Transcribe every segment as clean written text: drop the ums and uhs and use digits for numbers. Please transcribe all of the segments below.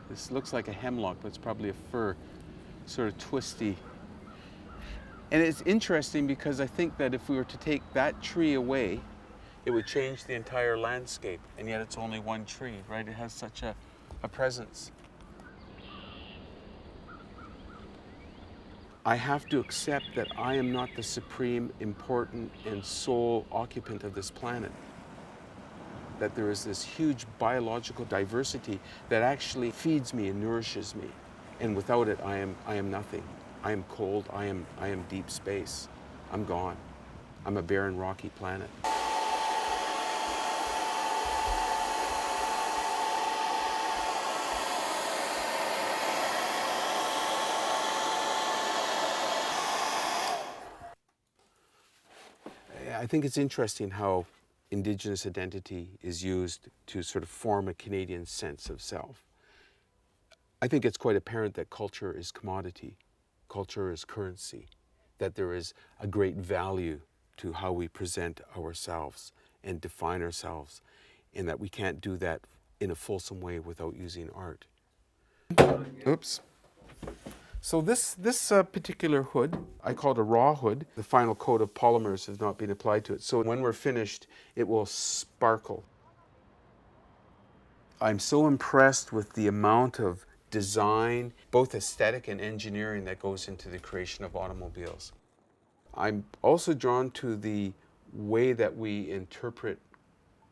This looks like a hemlock, but it's probably a fir, sort of twisty. And it's interesting because I think that if we were to take that tree away, it would change the entire landscape, and yet it's only one tree, right? It has such a presence. I have to accept that I am not the supreme, important, and sole occupant of this planet. That there is this huge biological diversity that actually feeds me and nourishes me. And without it, I am nothing. I am cold, I am deep space. I'm gone. I'm a barren, rocky planet. I think it's interesting how Indigenous identity is used to sort of form a Canadian sense of self. I think it's quite apparent that culture is commodity, culture is currency, that there is a great value to how we present ourselves and define ourselves, and that we can't do that in a fulsome way without using art. Oops. So this particular hood, I call it a raw hood. The final coat of polymers has not been applied to it. So when we're finished, it will sparkle. I'm so impressed with the amount of design, both aesthetic and engineering, that goes into the creation of automobiles. I'm also drawn to the way that we interpret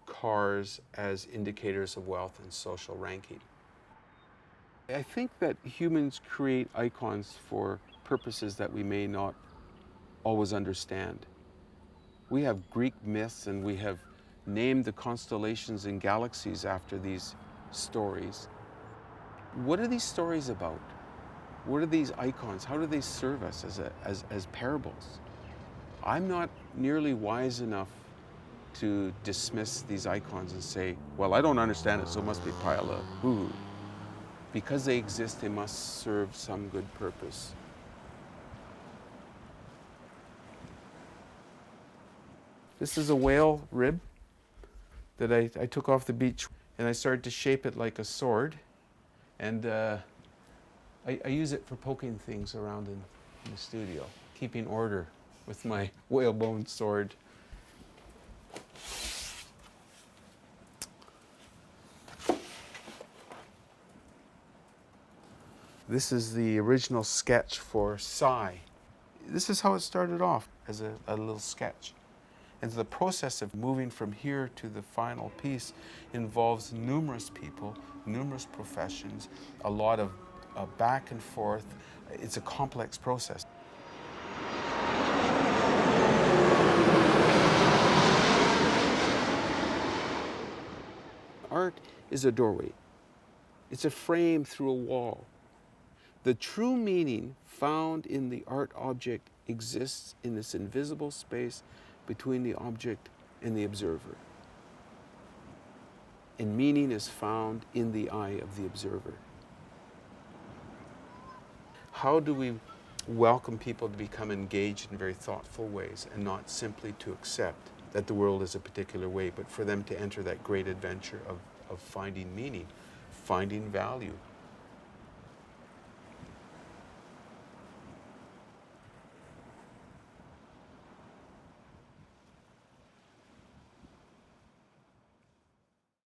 cars as indicators of wealth and social ranking. I think that humans create icons for purposes that we may not always understand. We have Greek myths, and we have named the constellations and galaxies after these stories. What are these stories about? What are these icons? How do they serve us as parables? I'm not nearly wise enough to dismiss these icons and say, well, I don't understand it, so it must be a pile of hoo-hoo. Because they exist, they must serve some good purpose. This is a whale rib that I took off the beach, and I started to shape it like a sword. And I use it for poking things around in the studio, keeping order with my whalebone sword. This is the original sketch for Psy. This is how it started off, as a little sketch. And the process of moving from here to the final piece involves numerous people, numerous professions, a lot of back and forth. It's a complex process. Art is a doorway. It's a frame through a wall. The true meaning found in the art object exists in this invisible space between the object and the observer. And meaning is found in the eye of the observer. How do we welcome people to become engaged in very thoughtful ways, and not simply to accept that the world is a particular way, but for them to enter that great adventure of finding meaning, finding value,